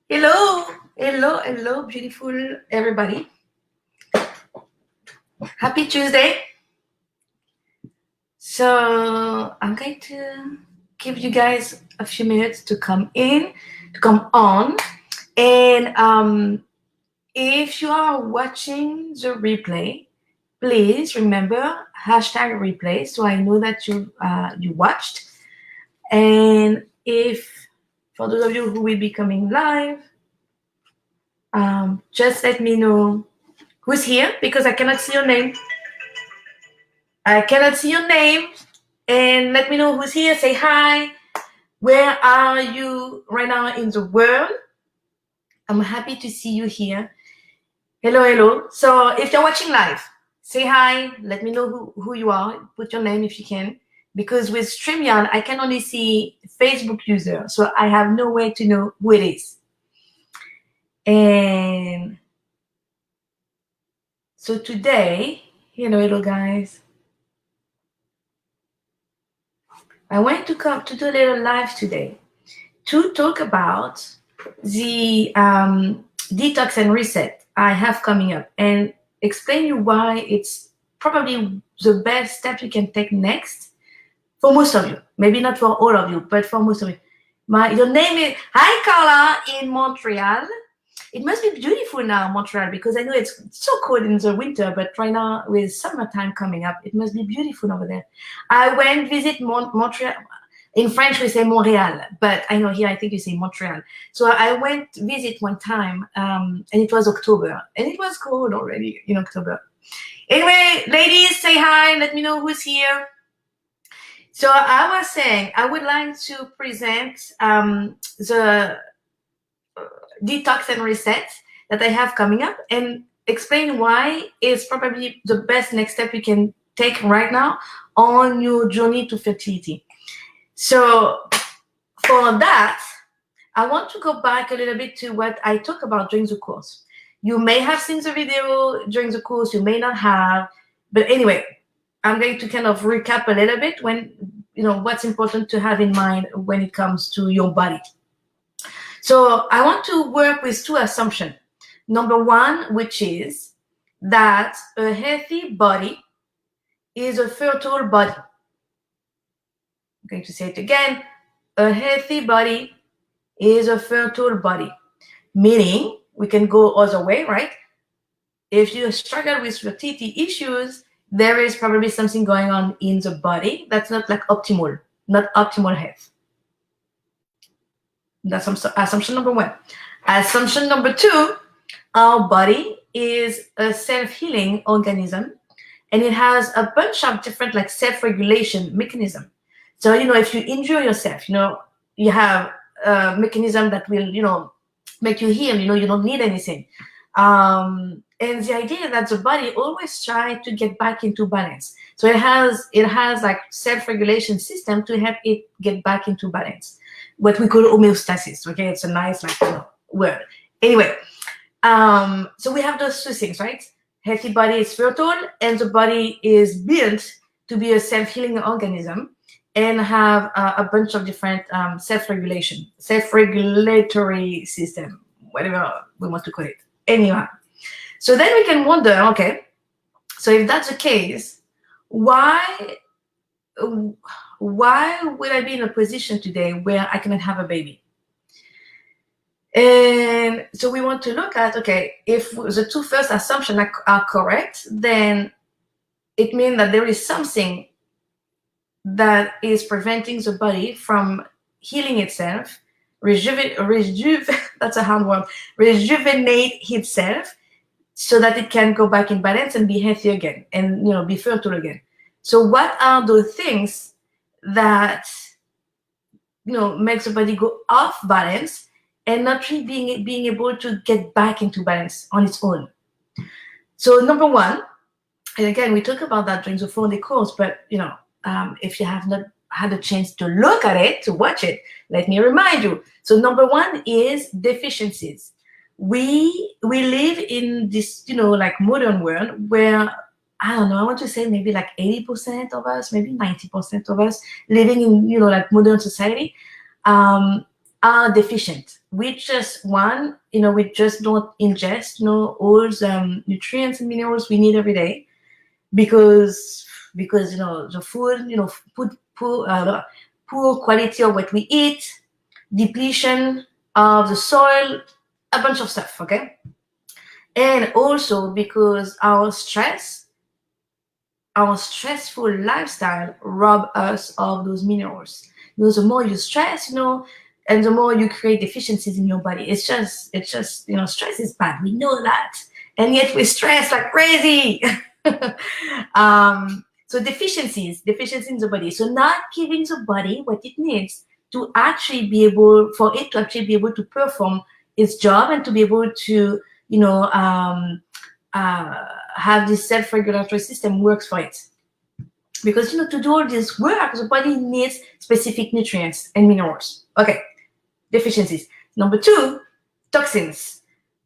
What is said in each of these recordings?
Hello, hello, hello, beautiful everybody. Happy Tuesday. So I'm going to give you guys a few minutes to come on. And if you are watching the replay, please remember hashtag replay so I know that you watched. And if for those of you who will be coming live, just let me know who's here because I cannot see your name. I cannot see your name. And let me know who's here. Say hi. Where are you right now in the world? I'm happy to see you here. Hello, hello. So if you're watching live, say hi. Let me know who you are. Put your name if you can. Because with StreamYard, I can only see Facebook user. So I have no way to know who it is. And so today, hello guys. I want to come to do a little live today to talk about the detox and reset I have coming up and explain you why it's probably the best step you can take next for most of you. Maybe not for all of you, but for most of you. Your name is, hi Carla in Montreal. It must be beautiful now, Montreal, because I know it's so cold in the winter, but right now with summertime coming up, it must be beautiful over there. I went visit Montreal. In French, we say Montreal, but I know here, I think you say Montreal. So I went visit one time, and it was October, and it was cold already in October. Anyway, ladies, say hi. Let me know who's here. So I was saying, I would like to present the detox and reset that I have coming up and explain why it's probably the best next step you can take right now on your journey to fertility. So for that, I want to go back a little bit to what I talked about during the course. You may have seen the video during the course, you may not have, but anyway, I'm going to kind of recap a little bit when, what's important to have in mind when it comes to your body. So I want to work with two assumptions. Number one, which is that a healthy body is a fertile body. I'm going to say it again. A healthy body is a fertile body. Meaning, we can go other way, right? If you struggle with fertility issues, there is probably something going on in the body that's not like optimal, not optimal health. That's assumption number one. Assumption number two, our body is a self-healing organism, and it has a bunch of different like self-regulation mechanism. So, if you injure yourself, you have a mechanism that will, make you heal, you don't need anything. And the idea that the body always tries to get back into balance. So it has like self-regulation system to help it get back into balance. What we call homeostasis. Okay, it's a nice word. Anyway, so we have those two things, right? Healthy body is fertile, and the body is built to be a self-healing organism and have a bunch of different self-regulatory system, whatever we want to call it. Anyway, so then we can wonder, okay, so if that's the case, why would I be in a position today where I cannot have a baby? And so we want to look at, okay, if the two first assumptions are correct, then it means that there is something that is preventing the body from healing itself, that's a hard word, rejuvenate itself so that it can go back in balance and be healthy again and, be fertile again. So what are those things that, makes the body go off balance and not really being able to get back into balance on its own? So number one, and again, we talk about that during the 4-day course, but, if you have not had a chance to look at it, to watch it, let me remind you. So number one is deficiencies. We live in this, like modern world where, I don't know, I want to say maybe like 80% of us, maybe 90% of us living in, like modern society, are deficient. We just we just don't ingest, all the nutrients and minerals we need every day because the food, poor quality of what we eat, depletion of the soil, a bunch of stuff. Okay, and also because our stressful lifestyle rob us of those minerals. The more you stress, and the more you create deficiencies in your body. It's just stress is bad. We know that, and yet we stress like crazy. So deficiencies in the body. So not giving the body what it needs to actually be able for it to actually be able to perform its job and to be able to you know have this self-regulatory system works for it. Because to do all this work, the body needs specific nutrients and minerals. Okay, deficiencies. Number two, toxins.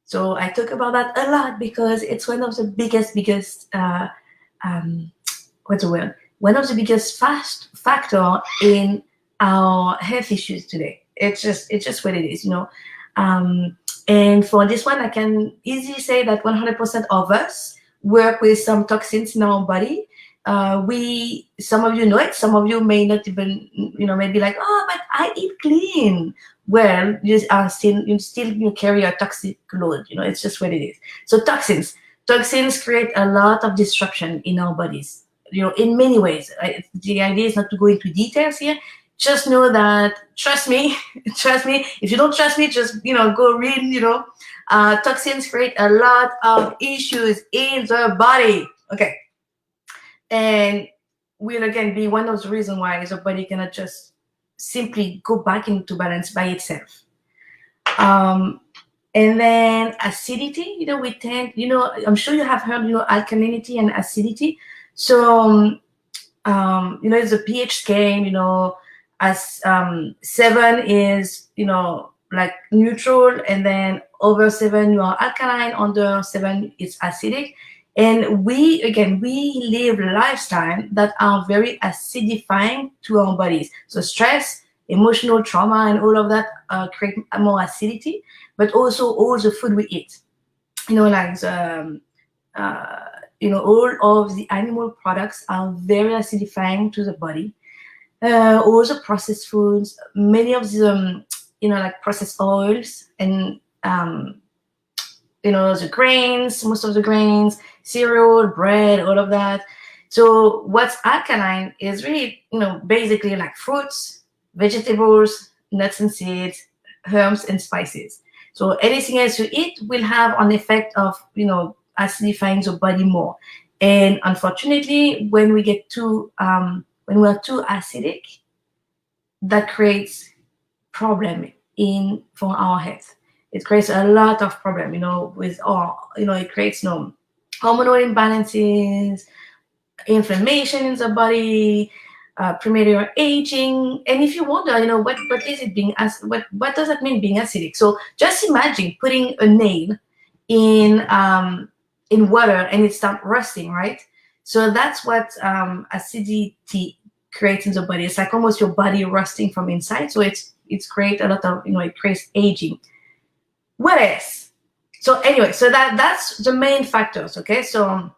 So I talk about that a lot because it's one of the biggest what's the word? One of the biggest fast factor in our health issues today. It's just what it is. And for this one, I can easily say that 100% of us work with some toxins in our body. Some of you know it, some of you may not even, maybe like, oh, but I eat clean. Well, you still carry a toxic load. It's just what it is. So toxins create a lot of disruption in our bodies. In many ways. The idea is not to go into details here. Just know that, trust me, trust me. If you don't trust me, just go read. Toxins create a lot of issues in the body. Okay, and will again be one of the reasons why the body cannot just simply go back into balance by itself. And then acidity, we tend, I'm sure you have heard, alkalinity and acidity. So, it's a pH scale, as 7 is, like neutral, and then over 7 you are alkaline, under 7 it's acidic. And we live lifestyle that are very acidifying to our bodies. So stress, emotional trauma, and all of that create more acidity. But also all the food we eat, like all of the animal products are very acidifying to the body. All the processed foods, many of the like processed oils, and the grains, most of the grains, cereal, bread, all of that. So what's alkaline is really, basically like fruits, vegetables, nuts and seeds, herbs and spices. So anything else you eat will have an effect of, acidifying the body more. And unfortunately, when we get when we're too acidic, that creates problem for our health. It creates a lot of problem, with it creates hormonal imbalances, inflammation in the body, premature aging. And if you wonder, what is it being what does that mean being acidic? So just imagine putting a nail in water and it starts rusting, right? So that's what acidity creates in the body. It's like almost your body rusting from inside. So it's create a lot of it creates aging. What else? So anyway, so that's the main factors. Okay, so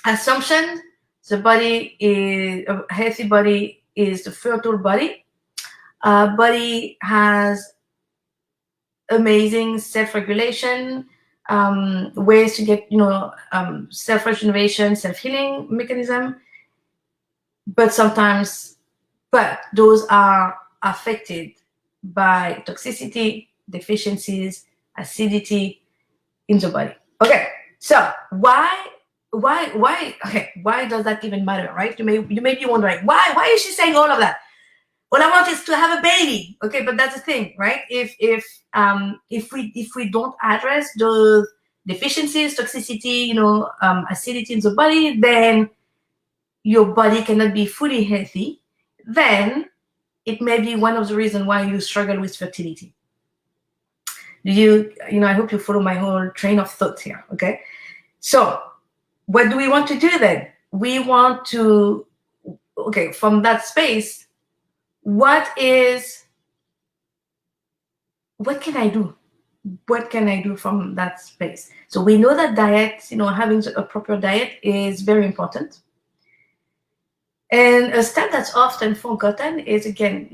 assumption: the body is a healthy body is the fertile body. Body has amazing self-regulation, ways to get self-regeneration, self-healing mechanism. But those are affected by toxicity, deficiencies, acidity in the body. Okay, so why does that even matter, right? You may be wondering, why is she saying all of that? All I want is to have a baby. Okay, but that's the thing, right? If we don't address those deficiencies, toxicity, acidity in the body, then your body cannot be fully healthy. Then it may be one of the reasons why you struggle with fertility. I hope you follow my whole train of thought here. Okay, so what do we want to do then? We want to, from that space, what is what can I do? What can I do from that space? So we know that diet, having a proper diet is very important. And a step that's often forgotten is, again,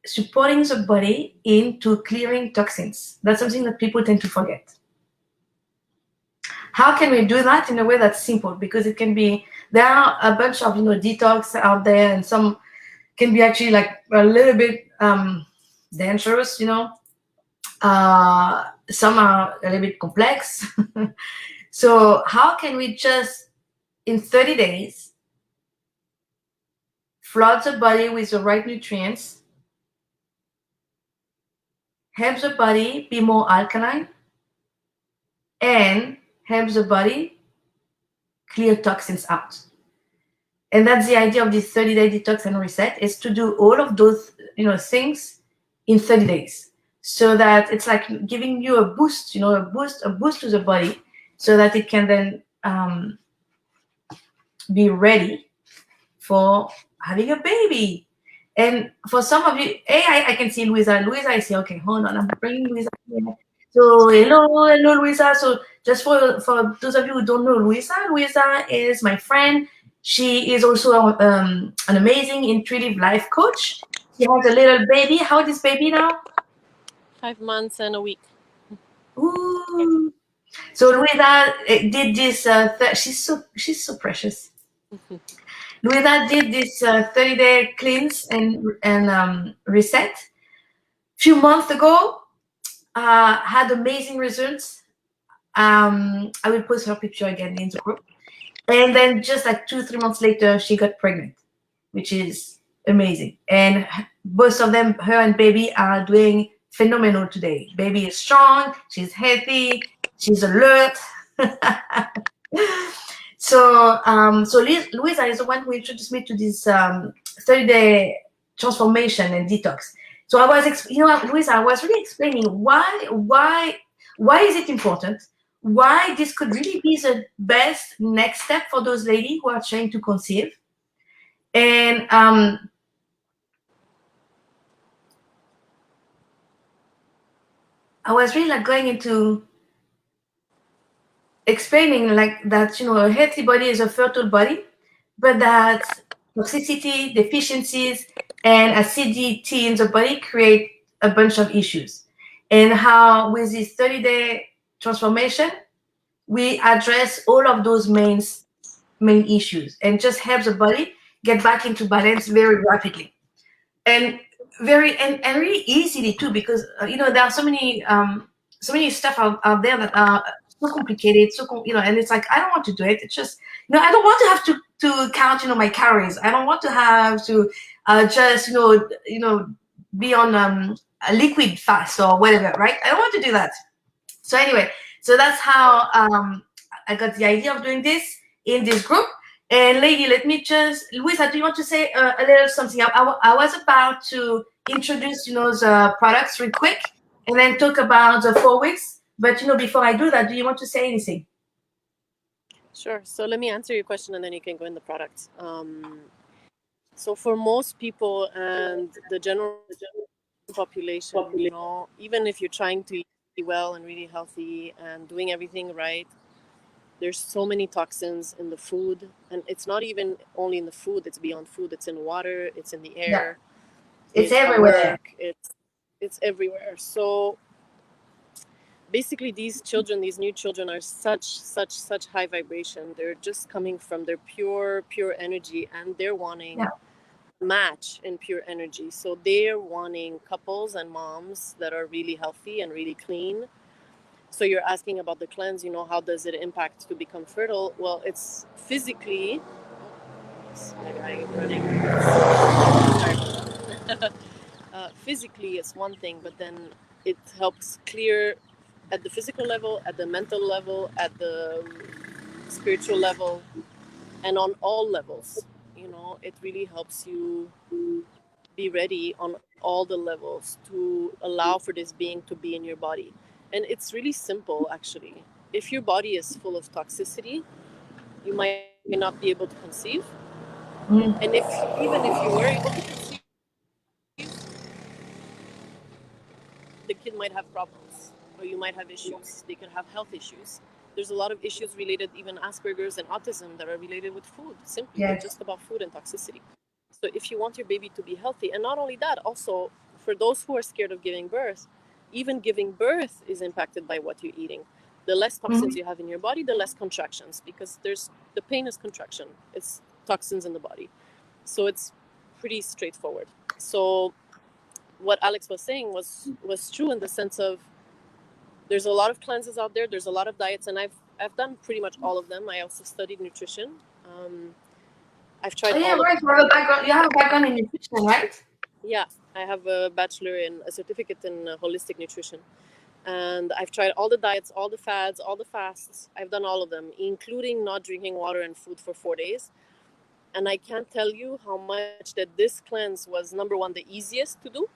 supporting the body into clearing toxins. That's something that people tend to forget. How can we do that in a way that's simple? Because there are a bunch of detox out there, and some can be actually like a little bit dangerous. Some are a little bit complex. So how can we just in 30 days flood the body with the right nutrients, help the body be more alkaline, and help the body clear toxins out? And that's the idea of this 30-day detox and reset, is to do all of those things in 30 days, so that it's like giving you a boost, a boost to the body, so that it can then be ready for having a baby. And for some of you, I can see Louisa. I say, okay, hold on, I'm bringing Louisa here. So hello, Louisa. So just for those of you who don't know Louisa is my friend. She is also an amazing intuitive life coach. She has a little baby. How old is baby now? 5 months and a week. Ooh. So Louisa did this. She's so precious. Louisa did this 30-day cleanse and reset few months ago. Had amazing results. I will post her picture again in the group. And then just like 2-3 months later, she got pregnant, which is amazing. And both of them, her and baby, are doing phenomenal today. Baby is strong, she's healthy, she's alert. So Louisa is the one who introduced me to this 30-day transformation and detox. So I was, Louisa, I was really explaining why is it important? Why this could really be the best next step for those ladies who are trying to conceive. And I was really like going into explaining like that, a healthy body is a fertile body, but that toxicity, deficiencies, and acidity in the body create a bunch of issues. And how with this 30-day transformation, we address all of those main issues and just help the body get back into balance very rapidly. And and really easily too, because there are so many stuff out there that are so complicated, and it's like I don't want to do it. It's just I don't want to have to count my calories. I don't want to have to just be on a liquid fast or whatever, right? I don't want to do that. So anyway, so that's how I got the idea of doing this in this group. And lady, let me just, Louisa, do you want to say a little something? I was about to introduce, the products real quick, and then talk about the 4 weeks. But before I do that, do you want to say anything? Sure. So let me answer your question, and then you can go in the products. So for most people and the general population, even if you're trying to eat well and really healthy and doing everything right, there's so many toxins in the food, and it's not even only in the food, it's beyond food. It's in water, it's in the air, It's it's at everywhere. work, it's everywhere. So basically these new children are such high vibration. They're just coming from their pure energy, and they're wanting match in pure energy. So they're wanting couples and moms that are really healthy and really clean. So you're asking about the cleanse, how does it impact to become fertile? Well, it's physically, physically it's one thing, but then it helps clear at the physical level, at the mental level, at the spiritual level, and on all levels. It really helps you be ready on all the levels to allow for this being to be in your body. And it's really simple, actually. If your body is full of toxicity, you might not be able to conceive. And even if you were able to conceive, the the kid might have problems, or you might have issues. They can have health issues. There's a lot of issues related, even Asperger's and autism, that are related with food, simply. They're Yes. just about food and toxicity. So if you want your baby to be healthy, and not only that, also for those who are scared of giving birth, even giving birth is impacted by what you're eating. The less toxins you have in your body, the less contractions, because the pain is contraction. It's toxins in the body. So it's pretty straightforward. So what Alex was saying was true, in the sense of there's a lot of cleanses out there. There's a lot of diets, and I've done pretty much all of them. I also studied nutrition. I've tried Oh, yeah, all of right. them. You have a background, you have a background in nutrition, right? Yeah, I have a bachelor in a certificate in holistic nutrition. And I've tried all the diets, all the fads, all the fasts. I've done all of them, including not drinking water and food for 4 days. And I can't tell you how much that this cleanse was, number one, the easiest to do,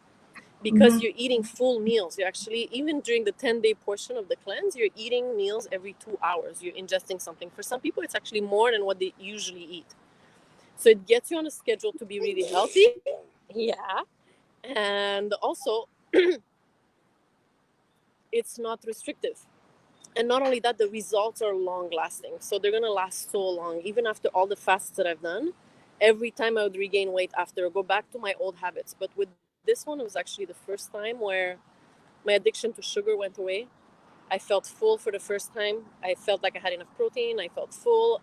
because you're eating full meals. You're actually, even during the 10-day portion of the cleanse, you're eating meals every 2 hours. You're ingesting something. For some people, it's actually more than what they usually eat. So it gets you on a schedule to be really healthy. Yeah. And also, it's not restrictive. And not only that, the results are long lasting. So they're going to last so long. Even after all the fasts that I've done, every time I would regain weight after, or go back to my old habits. But with this one, it was actually the first time where my addiction to sugar went away. I felt full for the first time. I felt like I had enough protein. I felt full.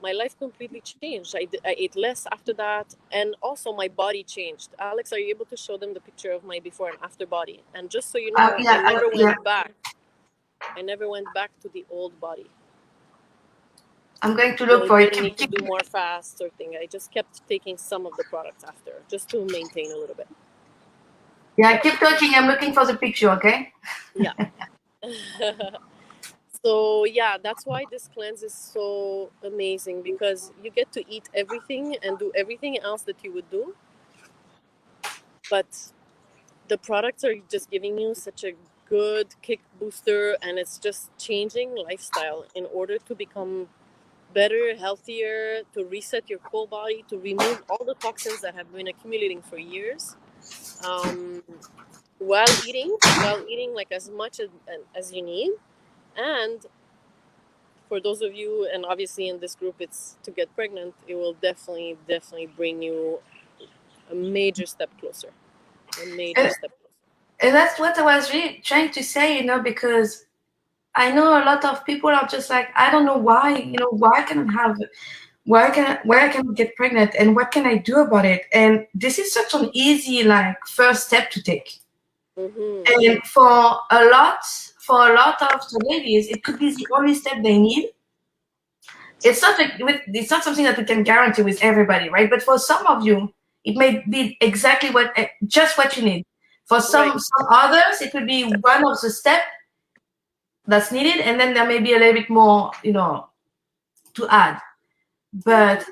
My life completely changed. I ate less after that. And also my body changed. Alex, are you able to show them the picture of my before and after body? And just so you know, Yeah, I never yeah. went back. I never went back to the old body. I'm going to look for I it. didn't need to do more fasts or thing. I just kept taking some of the products after, just to maintain a little bit. Yeah, keep talking. I'm looking for the picture, okay? Yeah. So yeah, that's why this cleanse is so amazing, because you get to eat everything and do everything else that you would do, but the products are just giving you such a good kick booster, and it's just changing lifestyle in order to become better, healthier, to reset your whole body, to remove all the toxins that have been accumulating for years, while eating like as much as you need. And for those of you, and obviously in this group it's to get pregnant, it will definitely bring you a major step closer. And that's what I was really trying to say, because I know a lot of people are just like, I don't know why, why can I get pregnant, and what can I do about it? And this is such an easy first step to take. And for a lot of the ladies, it could be the only step they need. It's not something that we can guarantee with everybody, right? But for some of you, it may be exactly just what you need. For some others, it could be one of the steps that's needed, and then there may be a little bit more, to add. But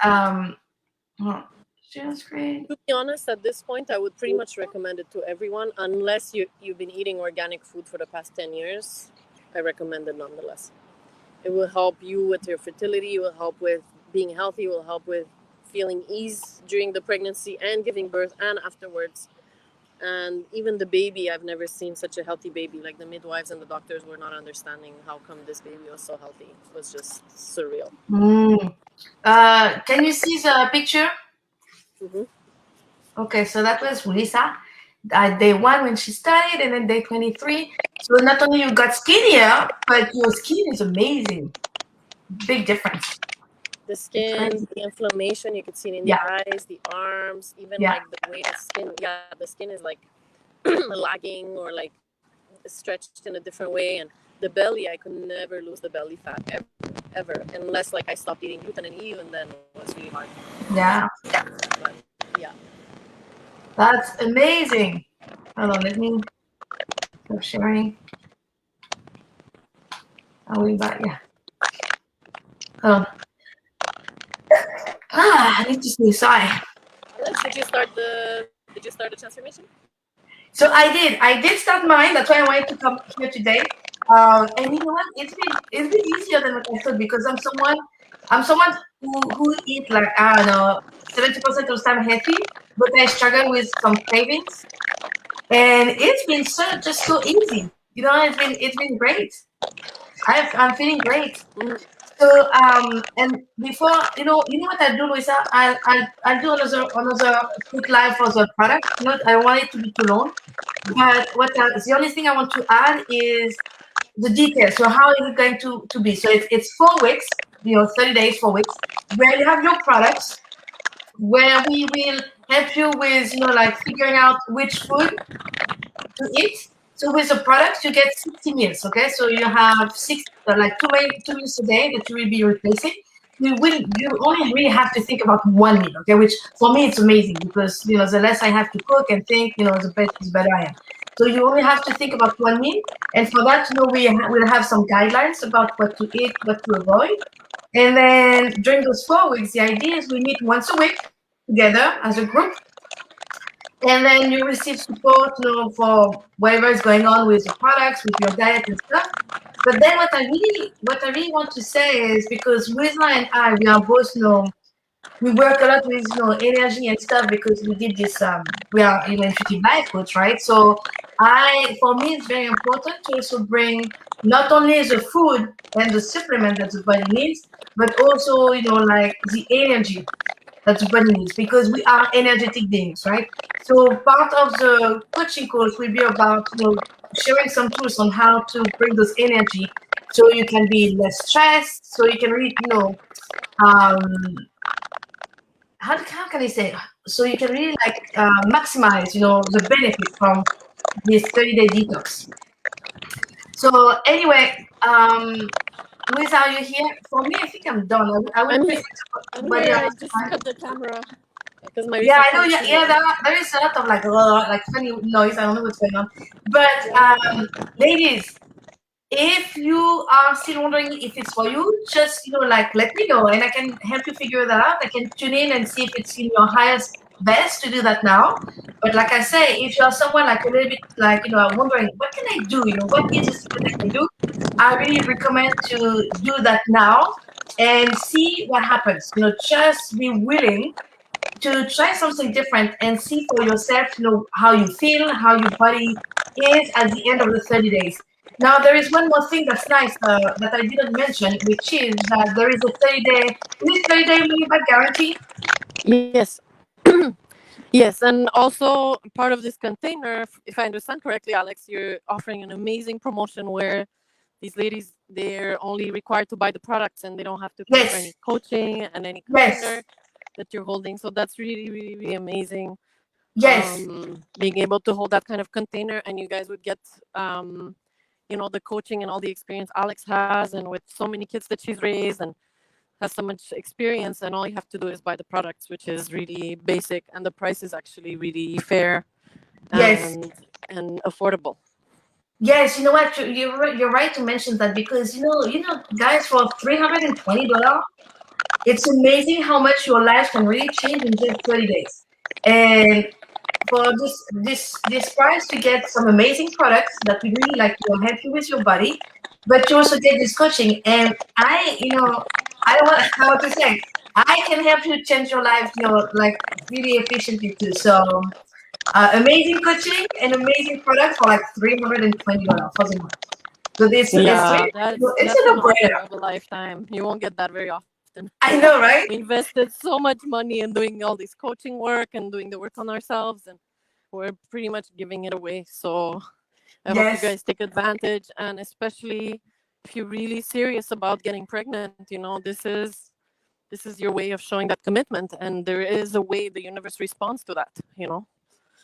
great. To be honest, at this point, I would pretty much recommend it to everyone, unless you've been eating organic food for the past 10 years. I recommend it nonetheless. It will help you with your fertility. It will help with being healthy. It will help with feeling ease during the pregnancy and giving birth and afterwards. And even the baby, I've never seen such a healthy baby. Like, the midwives and the doctors were not understanding how come this baby was so healthy. It was just surreal. Can you see the picture? Okay, so that was Lisa. Day 1 when she started, and then day 23. So not only you got skinnier, but your skin is amazing. Big difference. The skin, the inflammation, you could see it in the eyes, the arms, even like the way the skin. Yeah, the skin is like lagging or like stretched in a different way. And the belly, I could never lose the belly fat ever, unless like I stopped eating gluten and EU, and then it was really hard. Yeah. But, yeah. That's amazing. Hold on, let me stop sharing. Are we back? Yeah. Hold on. I need to sneeze. Sorry. Did you start the transformation? So I did start mine. That's why I wanted to come here today. And you know what? It's been easier than what I thought, because I'm someone who eat like, I don't know, 70% of the time healthy, but I struggle with some cravings. and it's been just so easy. It's been great. I'm feeling great. Mm. So and before you know what I do, Luisa, I'll do another quick live for the product. I don't want it to be too long, but the only thing I want to add is the details. So how is it going to be? So it's 4 weeks, 30 days, 4 weeks, where you have your products, where we will help you with like figuring out which food to eat. So with the products, you get 60 meals. Okay, so you have like two meals a day that you will be replacing. You only really have to think about one meal. Okay, which for me it's amazing because the less I have to cook and think, the better I am. So you only have to think about one meal, and for that, we'll have some guidelines about what to eat, what to avoid. And then during those 4 weeks, the idea is we meet once a week together as a group, and then you receive support, for whatever is going on with your products, with your diet and stuff. But then what I really want to say is, because Wisla and I, we are both, we work a lot with energy and stuff, because we did this. We are intuitive life coach, right? So for me, it's very important to also bring not only the food and the supplement that the body needs, but also like the energy that the body needs, because we are energetic beings, right? So part of the coaching course will be about sharing some tools on how to bring those energy, so you can be less stressed, so you can really um, how can I say, so you can really like maximize the benefit from this 30-day detox. So anyway, Luis, are you here? For me, I think I'm done. I will I'm present here. to I'm everybody here. I else. just cut the camera because my Yeah, I know. reception is Yeah, too yeah. low. There is a lot of like funny noise. I don't know what's going on. But ladies, if you are still wondering if it's for you, just like let me know, and I can help you figure that out. I can tune in and see if it's in your highest best to do that now. But like I say, if you're someone like a little bit like wondering what can I do, what is this that I can do, I really recommend to do that now and see what happens. Just be willing to try something different and see for yourself, how you feel, how your body is at the end of the 30 days. Now, there is one more thing that's nice that I didn't mention, which is that there is a 30-day money back guarantee. Yes. Yes, and also part of this container, if I understand correctly, Alex, you're offering an amazing promotion where these ladies, they're only required to buy the products and they don't have to pay for any Yes, coaching and any yes, container that you're holding. So that's really, really, really amazing. yes, Being able to hold that kind of container, and you guys would get the coaching and all the experience Alex has, and with so many kids that she's raised and has so much experience, and all you have to do is buy the products, which is really basic, and the price is actually really fair yes. and affordable. Yes, you know what? You're right to mention that, because guys, for $320, it's amazing how much your life can really change in just 30 days. And for this price, you get some amazing products that will really like help you with your body, but you also get this coaching. And I don't want to say, I can help you change your life, like really efficiently too. So amazing coaching and amazing product for like $320 for the month. So this Yeah, three, it's that's a an no-brainer. offer of a lifetime. You won't get that very often. I know, We right? invested so much money in doing all this coaching work and doing the work on ourselves, and we're pretty much giving it away. So I hope you Yes, guys take advantage, and especially if you're really serious about getting pregnant, this is your way of showing that commitment, and there is a way the universe responds to that.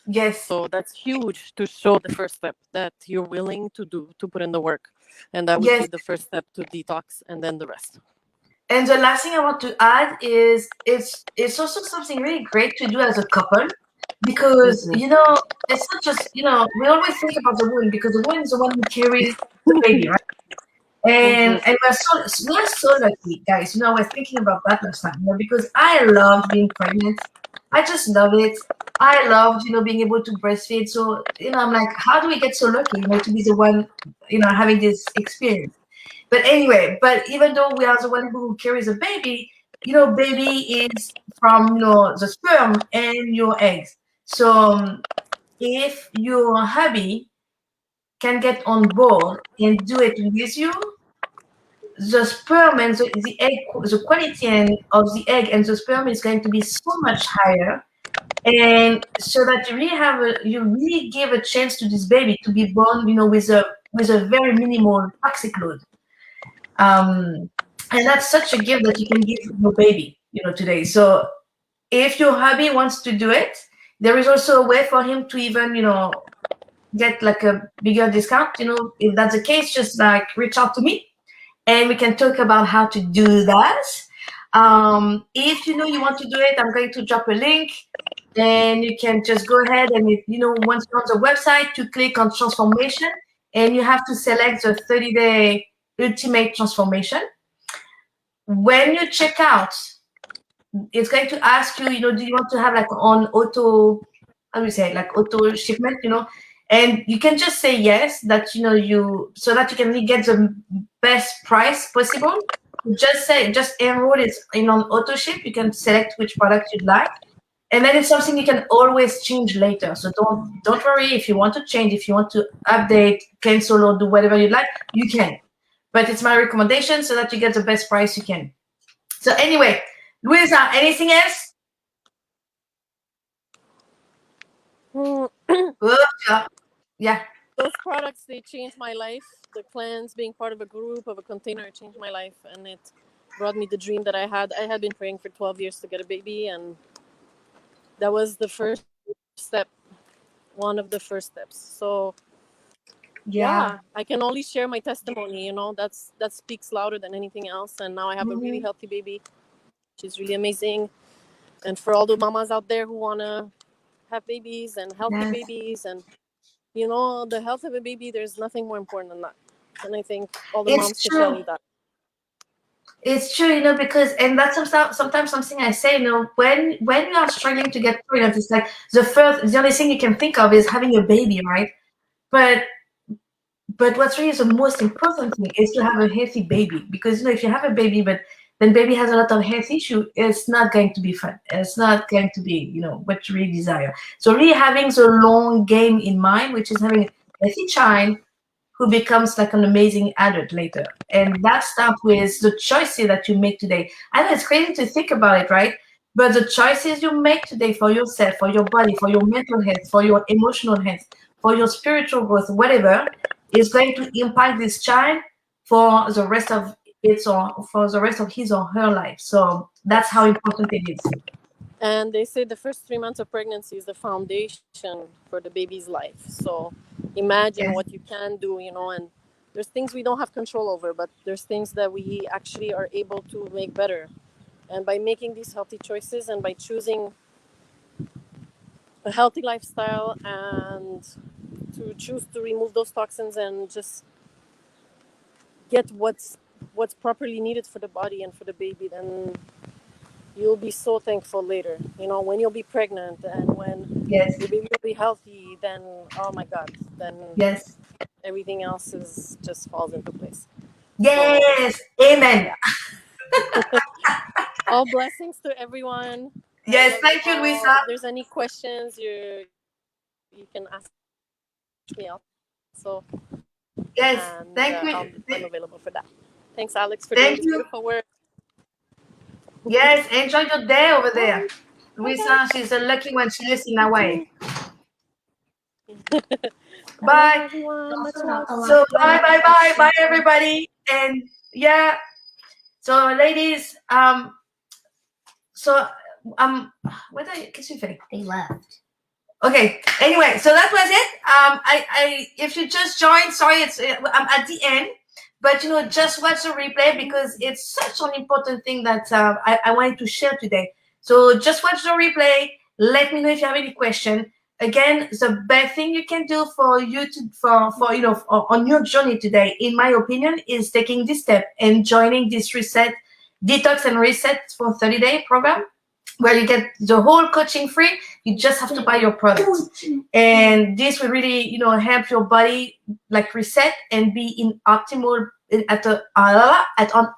yes, So that's huge to show the first step that you're willing to put in the work, and that would be yes. the first step to detox, and then the rest. And the last thing I want to add is it's also something really great to do as a couple, because Mhm. it's not just we always think about the woman, because the woman is the one who carries the baby, right? Mhm. And we're so lucky, guys. I was thinking about that last time, because I loved being pregnant. I just love it. I loved, being able to breastfeed. So, I'm like, how do we get so lucky, to be the one, having this experience? But anyway, but even though we are the one who carries a baby, baby is from, the sperm and your eggs. So if your hubby can get on board and do it with you, the sperm and the egg, the quality of the egg and the sperm is going to be so much higher, and so that you really give a chance to this baby to be born, with a very minimal toxic load. And that's such a gift that you can give your baby, today. So if your hubby wants to do it, there is also a way for him to even, get like a bigger discount. If that's the case, just like reach out to me and we can talk about how to do that. If you want to do it, I'm going to drop a link and you can just go ahead and, once you're on the website, you click on transformation and you have to select the 30-day ultimate transformation. When you check out, it's going to ask you, do you want to have like on auto, how do you say, like auto shipment, and you can just say yes, that, so that you can really get the best price possible. Just enroll it in on auto ship. You can select which product you'd like. And then it's something you can always change later. So don't worry if you want to change, if you want to update, cancel, or do whatever you like, you can. But it's my recommendation so that you get the best price you can. So anyway, Louisa, anything else? Yeah. Those products, they changed my life. The cleanse, being part of a group, of a container, it changed my life, and it brought me the dream that I had. I had been praying for 12 years to get a baby, and that was the first step, one of the first steps. So yeah, I can only share my testimony. That speaks louder than anything else. And now I have a really healthy baby. She's really amazing. And for all the mamas out there who want to have babies and healthy babies, and the health of a baby, there's nothing more important than that. And I think all the moms can tell you that. It's true, because, and that's sometimes something I say, when you are struggling to get pregnant, it's like the only thing you can think of is having a baby, right? But what's really the most important thing is to have a healthy baby, because if you have a baby but then baby has a lot of health issue, it's not going to be fun. It's not going to be what you really desire. So really having the long game in mind, which is having a healthy child who becomes like an amazing adult later. And that starts with the choices that you make today. I know it's crazy to think about it, right? But the choices you make today for yourself, for your body, for your mental health, for your emotional health, for your spiritual growth, whatever, is going to impact this child for the rest of his or her life. So that's how important it is. And they say the first 3 months of pregnancy is the foundation for the baby's life. So imagine what you can do, and there's things we don't have control over, but there's things that we actually are able to make better. And by making these healthy choices and by choosing a healthy lifestyle and to choose to remove those toxins and just get what's properly needed for the body and for the baby, then you'll be so thankful later. When you'll be pregnant and when the baby will be healthy, then oh my God, then everything else just falls into place. Yes, amen. All blessings to everyone. Yes, thank you, Louisa. If there's any questions, you can ask me out. So yes, thank you. I'm available for that. Thanks, Alex, for doing this beautiful work. Yes, enjoy your day over there. Louisa, she's a lucky one. She lives in Hawaii. Bye. So bye, everybody. And yeah. So ladies, what qu'est-ce que tu fais? They left. Okay. Anyway, so that was it. If you just joined, sorry, I'm at the end. But just watch the replay because it's such an important thing that I wanted to share today. So just watch the replay. Let me know if you have any question. Again, the best thing you can do for you on your journey today, in my opinion, is taking this step and joining this detox and reset for 30-day program, where you get the whole coaching free. You just have to buy your product, and this will really help your body like reset and be in optimal at an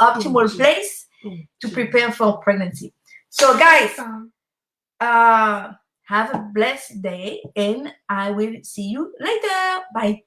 optimal place to prepare for pregnancy. So guys, Have a blessed day, and I will see you later. Bye.